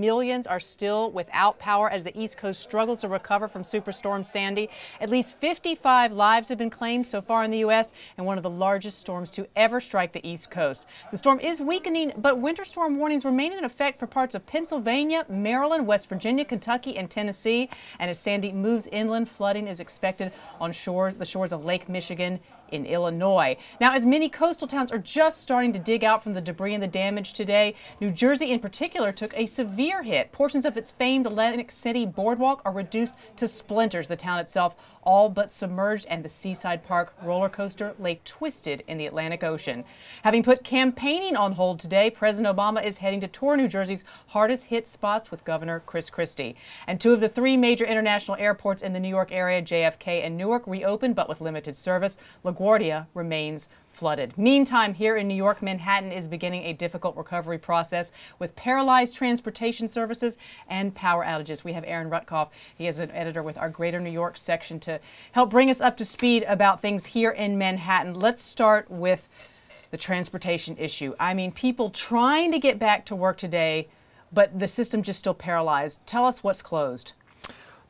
millions are still without power as the East Coast struggles to recover from Superstorm Sandy. At least 55 lives have been claimed so far in the U.S. and one of the largest storms to ever strike the East Coast. The storm is weakening, but winter storm warnings remain in effect for parts of Pennsylvania, Maryland, West Virginia, Kentucky, and Tennessee. And as Sandy moves inland, flooding is expected on the shores of Lake Michigan in Illinois. Now, as many coastal towns are just starting to dig out from the debris and the damage today, New Jersey in particular took a severe hit. Portions of its famed Atlantic City boardwalk are reduced to splinters. The town itself all but submerged, and the Seaside Park roller coaster lay twisted in the Atlantic Ocean. Having put campaigning on hold today, President Obama is heading to tour New Jersey's hardest hit spots with Governor Chris Christie. And two of the three major international airports in the New York area, JFK and Newark, reopened but with limited service. LaGuardia remains flooded. Meantime, here in New York, Manhattan is beginning a difficult recovery process with paralyzed transportation services and power outages. We have Aaron Rutkoff. He is an editor with our Greater New York section to help bring us up to speed about things here in Manhattan. Let's start with the transportation issue. I mean, people trying to get back to work today, but the system just still paralyzed. Tell us what's closed.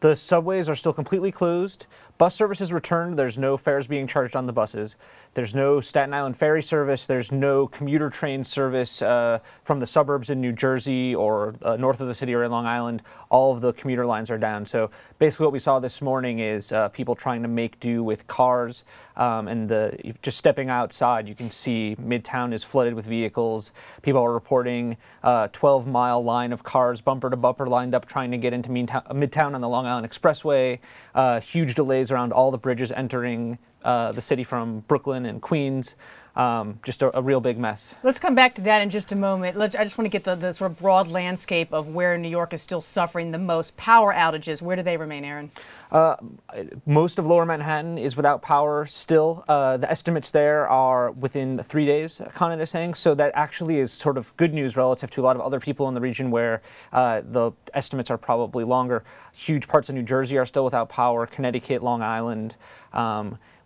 The subways are still completely closed. Bus services returned. There's no fares being charged on the buses. There's no Staten Island ferry service. There's no commuter train service from the suburbs in New Jersey or north of the city or in Long Island. All of the commuter lines are down. So basically what we saw this morning is people trying to make do with cars. And just stepping outside, you can see Midtown is flooded with vehicles. People are reporting a 12-mile line of cars bumper to bumper lined up trying to get into Midtown on the Long Island Expressway. Huge delays around all the bridges entering the city from Brooklyn and Queens. Just a real big mess. Let's come back to that in just a moment. I just want to get the sort of broad landscape of where New York is still suffering the most. Power outages, where do they remain, Aaron? Most of Lower Manhattan is without power still. The estimates there are within 3 days, Con Ed is saying, so that actually is sort of good news relative to a lot of other people in the region where the estimates are probably longer. Huge parts of New Jersey are still without power, Connecticut, Long Island.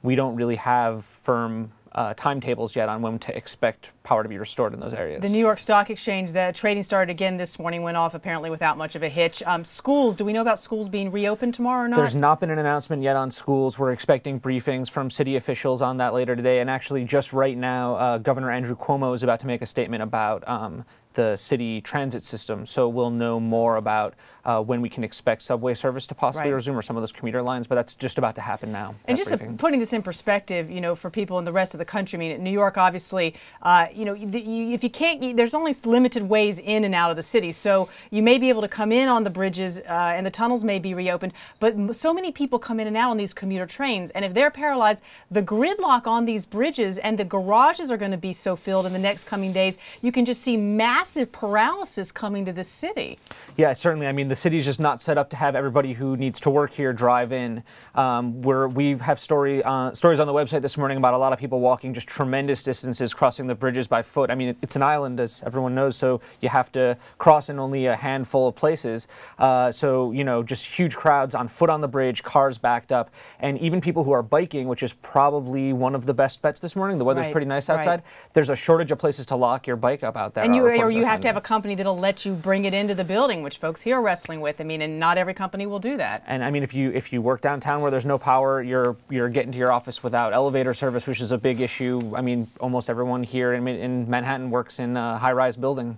We don't really have firm timetables yet on when to expect power to be restored in those areas. The New York Stock Exchange, the trading started again this morning, went off apparently without much of a hitch. Schools, do we know about schools being reopened tomorrow or not? There's not been an announcement yet on schools. We're expecting briefings from city officials on that later today. And actually just right now, Governor Andrew Cuomo is about to make a statement about the city transit system. So we'll know more about when we can expect subway service to possibly resume or some of those commuter lines, but that's just about to happen now. And just putting this in perspective, you know, for people in the rest of the country, I mean, New York, obviously, you know, if you can't, there's only limited ways in and out of the city. So you may be able to come in on the bridges and the tunnels may be reopened, but so many people come in and out on these commuter trains. And if they're paralyzed, the gridlock on these bridges and the garages are going to be so filled in the next coming days, you can just see massive paralysis coming to this city. Yeah, certainly. I mean, the city's just not set up to have everybody who needs to work here drive in. We have stories on the website this morning about a lot of people walking just tremendous distances, crossing the bridges by foot. I mean, it's an island, as everyone knows, so you have to cross in only a handful of places. So, you know, just huge crowds on foot on the bridge, cars backed up, and even people who are biking, which is probably one of the best bets this morning. The weather's pretty nice outside. There's a shortage of places to lock your bike up out there. And you have to have a company that'll let you bring it into the building, which folks here are wrestling with. I mean, and not every company will do that. And I mean, if you work downtown where there's no power, you're getting to your office without elevator service, which is a big issue. I mean, almost everyone here in Manhattan works in a high-rise building.